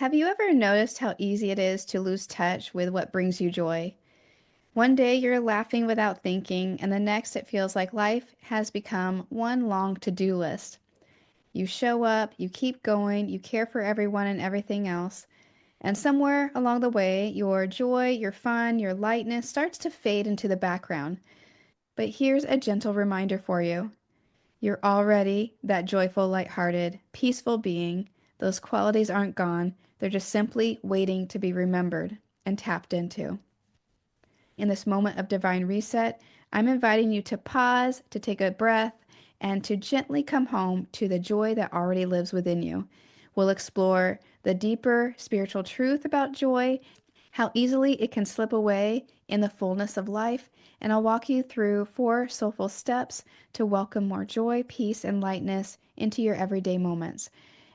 Have you ever noticed how easy it is to lose touch with what brings you joy? One day you're laughing without thinking, and the next it feels like life has become one long to-do list. You show up, you keep going, you care for everyone and everything else, and somewhere along the way, your joy, your fun, your lightness starts to fade into the background. But here's a gentle reminder for you. You're already that joyful, lighthearted, peaceful being. Those qualities aren't gone. They're just simply waiting to be remembered and tapped into. In this moment of divine reset, I'm inviting you to pause, to take a breath, and to gently come home to the joy that already lives within you. We'll explore the deeper spiritual truth about joy, how easily it can slip away in the fullness of life, and I'll walk you through 4 soulful steps to welcome more joy, peace, and lightness into your everyday moments.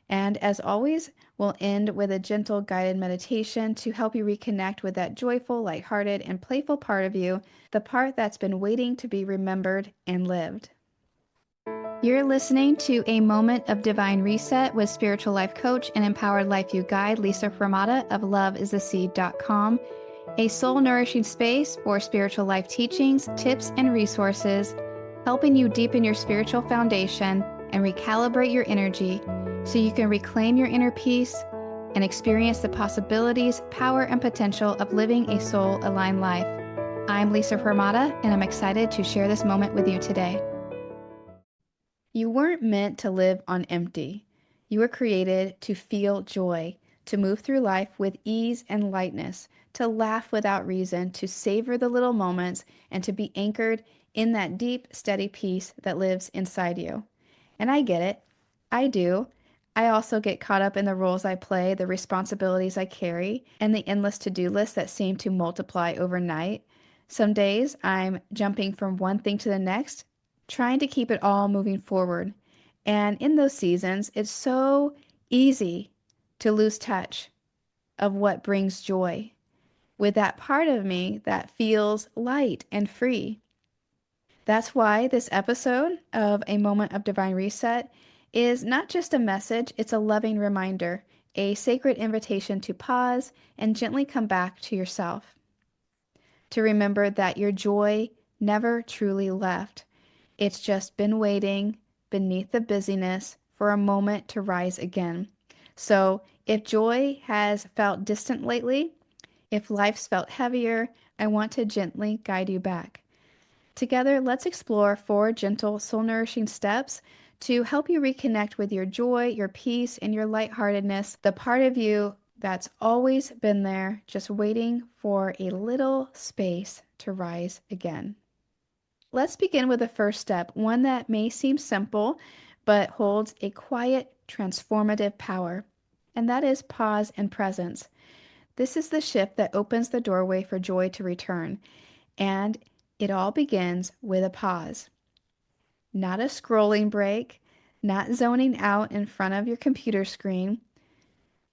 And as always, we'll end with a gentle guided meditation to help you reconnect with that joyful, lighthearted, and playful part of you, the part that's been waiting to be remembered and lived. You're listening to A Moment of Divine Reset with spiritual life coach and empowered life view guide Lisa Hromada of loveistheseed.com, a soul-nourishing space for spiritual life teachings, tips, and resources, helping you deepen your spiritual foundation and recalibrate your energy so you can reclaim your inner peace and experience the possibilities, power, and potential of living a soul-aligned life. I'm Lisa Hromada, and I'm excited to share this moment with you today. You weren't meant to live on empty. You were created to feel joy, to move through life with ease and lightness, to laugh without reason, to savor the little moments, and to be anchored in that deep, steady peace that lives inside you. And I get it. I do. I also get caught up in the roles I play, the responsibilities I carry, and the endless to-do list that seem to multiply overnight. Some days I'm jumping from one thing to the next, trying to keep it all moving forward. And in those seasons, it's so easy to lose touch of what brings joy with that part of me that feels light and free. That's why this episode of A Moment of Divine Reset is not just a message, it's a loving reminder, a sacred invitation to pause and gently come back to yourself. To remember that your joy never truly left. It's just been waiting beneath the busyness for a moment to rise again. So if joy has felt distant lately, if life's felt heavier, I want to gently guide you back. Together, let's explore 4 gentle, soul-nourishing steps to help you reconnect with your joy, your peace, and your lightheartedness, the part of you that's always been there, just waiting for a little space to rise again. Let's begin with the first step, one that may seem simple, but holds a quiet, transformative power, and that is pause and presence. This is the shift that opens the doorway for joy to return, and it all begins with a pause. Not a scrolling break, not zoning out in front of your computer screen.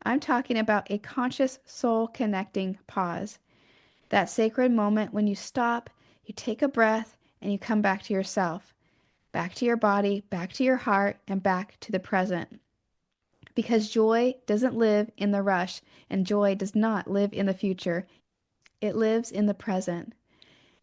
I'm talking about a conscious soul connecting pause. That sacred moment when you stop, you take a breath, and you come back to yourself, back to your body, back to your heart, and back to the present. Because joy doesn't live in the rush, and joy does not live in the future. It lives in the present.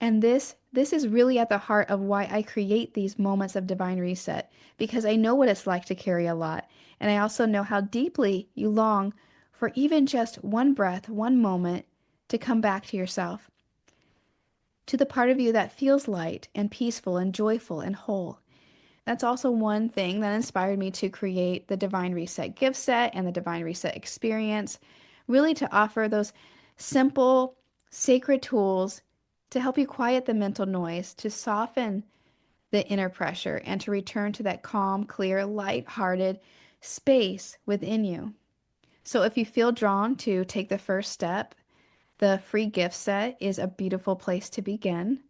And this is really at the heart of why I create these moments of divine reset, because I know what it's like to carry a lot. And I also know how deeply you long for even just one breath, one moment to come back to yourself, to the part of you that feels light and peaceful and joyful and whole. That's also one thing that inspired me to create the Divine Reset gift set and the Divine Reset experience, really to offer those simple, sacred tools to help you quiet the mental noise, to soften the inner pressure, and to return to that calm, clear, light-hearted space within you. So if you feel drawn to take the first step, the free gift set is a beautiful place to begin.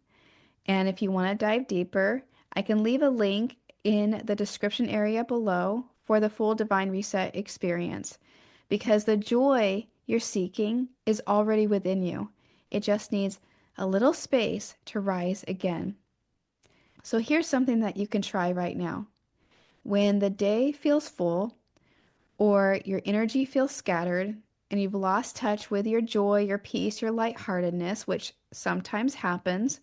And if you want to dive deeper, I can leave a link in the description area below for the full Divine Reset experience, because the joy you're seeking is already within you. It just needs a little space to rise again. So here's something that you can try right now. When the day feels full or your energy feels scattered, and you've lost touch with your joy, your peace, your lightheartedness, which sometimes happens,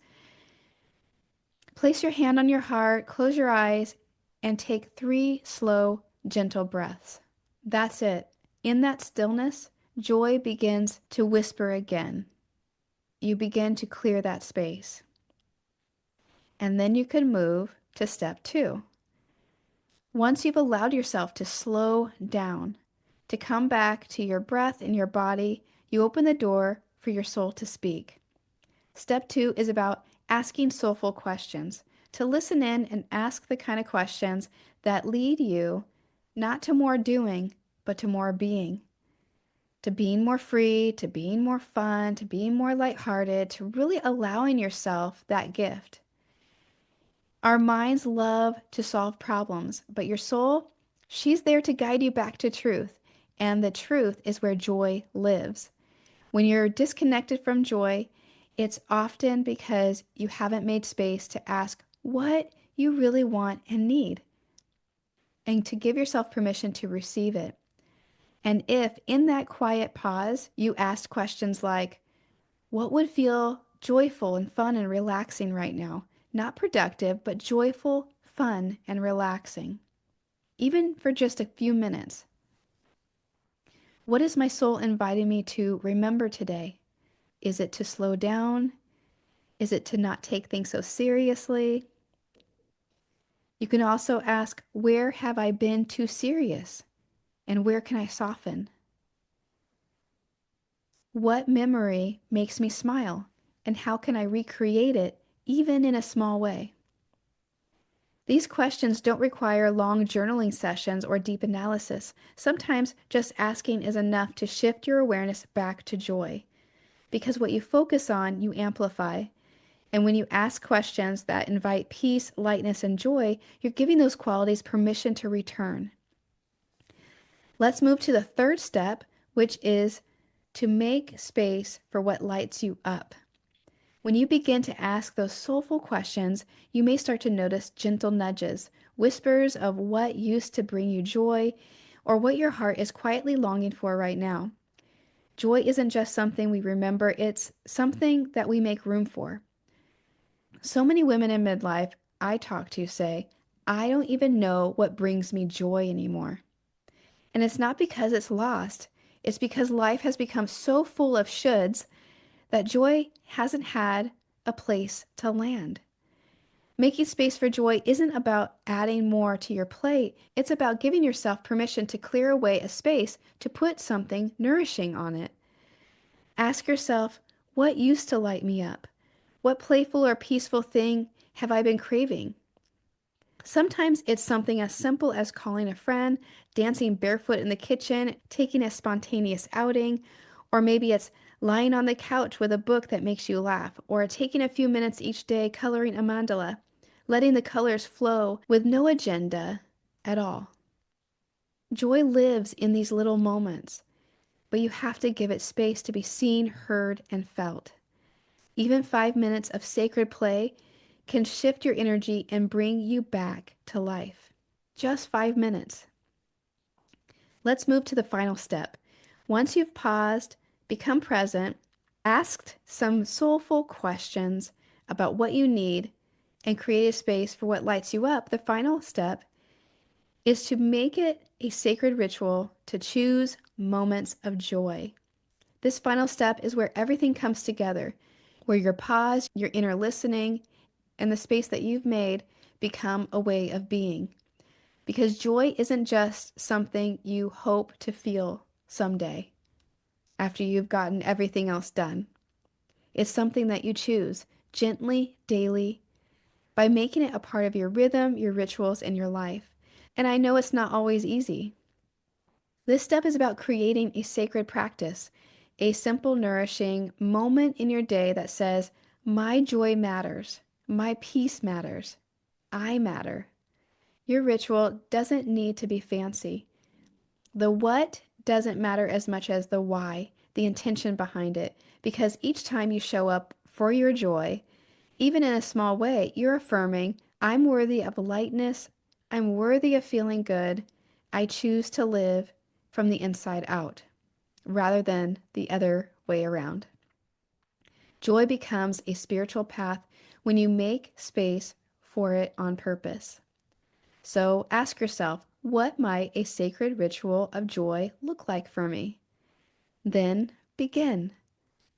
place your hand on your heart, close your eyes, and take 3 slow, gentle breaths. That's it. In that stillness, joy begins to whisper again. You begin to clear that space. And then you can move to step 2. Once you've allowed yourself to slow down, to come back to your breath and your body, you open the door for your soul to speak. Step 2 is about asking soulful questions, to listen in and ask the kind of questions that lead you not to more doing, but to more being. To being more free, to being more fun, to being more lighthearted, to really allowing yourself that gift. Our minds love to solve problems, but your soul, she's there to guide you back to truth. And the truth is where joy lives. When you're disconnected from joy, it's often because you haven't made space to ask what you really want and need, and to give yourself permission to receive it. And if in that quiet pause you ask questions like, what would feel joyful and fun and relaxing right now? Not productive, but joyful, fun, and relaxing. Even for just a few minutes. What is my soul inviting me to remember today? Is it to slow down? Is it to not take things so seriously? You can also ask, where have I been too serious? And where can I soften? What memory makes me smile? And how can I recreate it, even in a small way? These questions don't require long journaling sessions or deep analysis. Sometimes just asking is enough to shift your awareness back to joy. Because what you focus on, you amplify. And when you ask questions that invite peace, lightness, and joy, you're giving those qualities permission to return. Let's move to the third step, which is to make space for what lights you up. When you begin to ask those soulful questions, you may start to notice gentle nudges, whispers of what used to bring you joy, or what your heart is quietly longing for right now. Joy isn't just something we remember, it's something that we make room for. So many women in midlife I talk to say, I don't even know what brings me joy anymore. And it's not because it's lost, it's because life has become so full of shoulds that joy hasn't had a place to land. Making space for joy isn't about adding more to your plate, it's about giving yourself permission to clear away a space to put something nourishing on it. Ask yourself, what used to light me up? What playful or peaceful thing have I been craving? Sometimes it's something as simple as calling a friend, dancing barefoot in the kitchen, taking a spontaneous outing, or maybe it's lying on the couch with a book that makes you laugh, or taking a few minutes each day coloring a mandala, letting the colors flow with no agenda at all. Joy lives in these little moments, but you have to give it space to be seen, heard, and felt. Even 5 minutes of sacred play can shift your energy and bring you back to life. Just 5 minutes. Let's move to the final step. Once you've paused, become present, asked some soulful questions about what you need, and create a space for what lights you up, the final step is to make it a sacred ritual to choose moments of joy. This final step is where everything comes together, where your pause, your inner listening, and the space that you've made become a way of being. Because joy isn't just something you hope to feel someday after you've gotten everything else done. It's something that you choose gently, daily, by making it a part of your rhythm, your rituals, and your life. And I know it's not always easy. This step is about creating a sacred practice, a simple, nourishing moment in your day that says, my joy matters, my peace matters, I matter. Your ritual doesn't need to be fancy. The what doesn't matter as much as the why, the intention behind it, because each time you show up for your joy, even in a small way, you're affirming, I'm worthy of lightness, I'm worthy of feeling good, I choose to live from the inside out. rather than the other way around. Joy becomes a spiritual path when you make space for it on purpose. So ask yourself, what might a sacred ritual of joy look like for me? Then begin,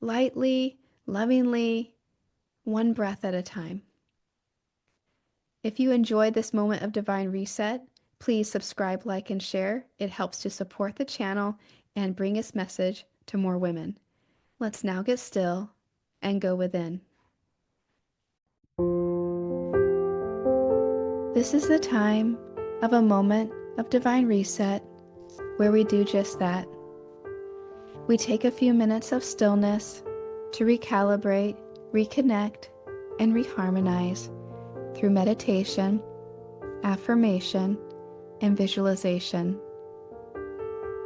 lightly, lovingly, one breath at a time. If you enjoyed this moment of divine reset, please subscribe, like, and share. It helps to support the channel and bring its message to more women. Let's now get still and go within. This is the time of a moment of divine reset where we do just that. We take a few minutes of stillness to recalibrate, reconnect, and reharmonize through meditation, affirmation, and visualization.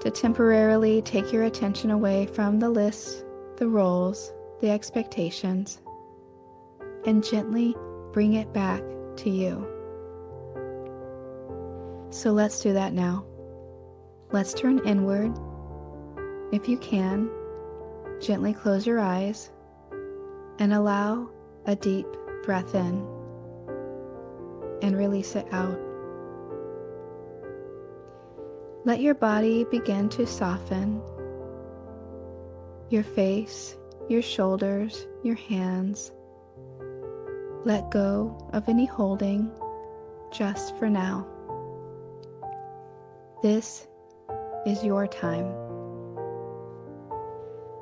To temporarily take your attention away from the lists, the roles, the expectations, and gently bring it back to you. So let's do that now. Let's turn inward. If you can, gently close your eyes and allow a deep breath in and release it out. Let your body begin to soften. Your face, your shoulders, your hands. Let go of any holding just for now. This is your time.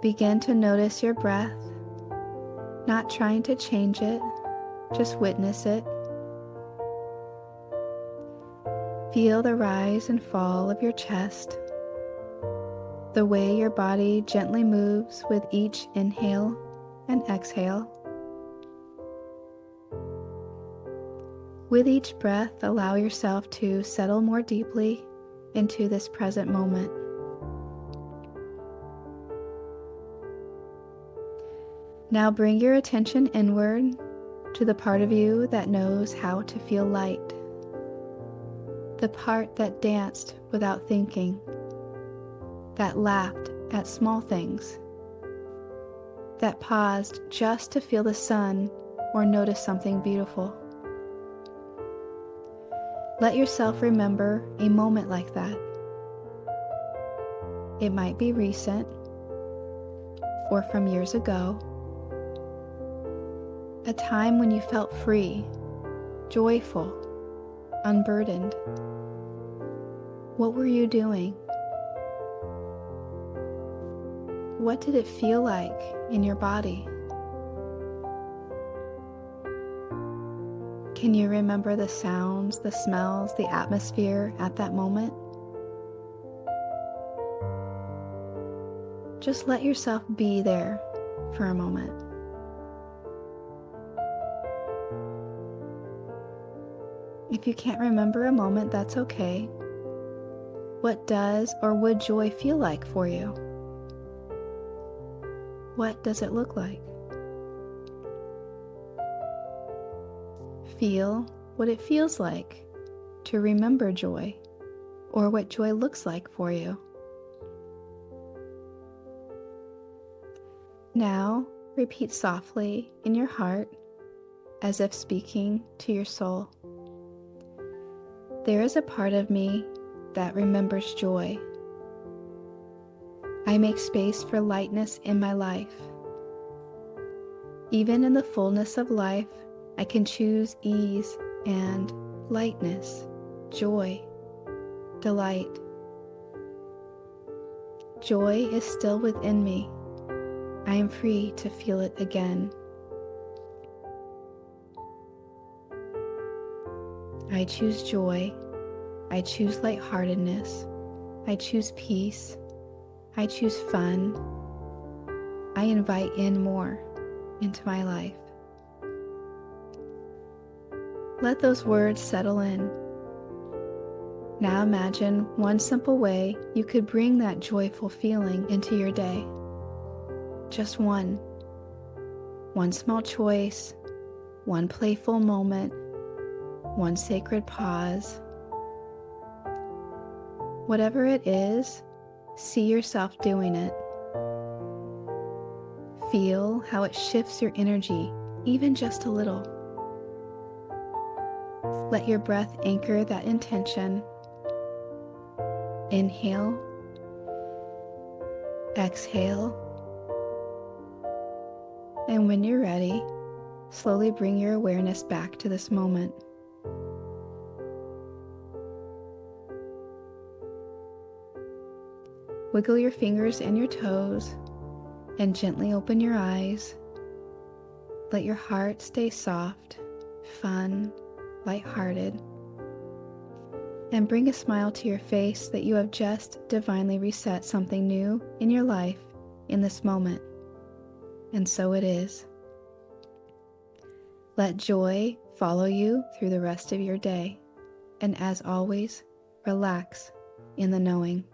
Begin to notice your breath, not trying to change it, just witness it. Feel the rise and fall of your chest, the way your body gently moves with each inhale and exhale. With each breath, allow yourself to settle more deeply into this present moment. Now bring your attention inward to the part of you that knows how to feel light. The part that danced without thinking, that laughed at small things, that paused just to feel the sun or notice something beautiful. Let yourself remember a moment like that. It might be recent or from years ago, a time when you felt free, joyful, unburdened. What were you doing? What did it feel like in your body? Can you remember the sounds, the smells, the atmosphere at that moment? Just let yourself be there for a moment. If you can't remember a moment, that's okay. What does or would joy feel like for you? What does it look like? Feel what it feels like to remember joy, or what joy looks like for you. Now, repeat softly in your heart, as if speaking to your soul. There is a part of me that remembers joy. I make space for lightness in my life. Even in the fullness of life, I can choose ease and lightness, joy, delight. Joy is still within me. I am free to feel it again. I choose joy. I choose lightheartedness. I choose peace. I choose fun. I invite in more into my life. Let those words settle in. Now imagine one simple way you could bring that joyful feeling into your day. Just one. One small choice, one playful moment, one sacred pause. Whatever it is, See yourself doing it. Feel how it shifts your energy, even just a little. Let your breath anchor that intention. Inhale, exhale, and when you're ready, slowly bring your awareness back to this moment. Wiggle your fingers and your toes and gently open your eyes. Let your heart stay soft, fun, lighthearted, and bring a smile to your face that you have just divinely reset something new in your life in this moment. And so it is. Let joy follow you through the rest of your day, and as always, relax in the knowing.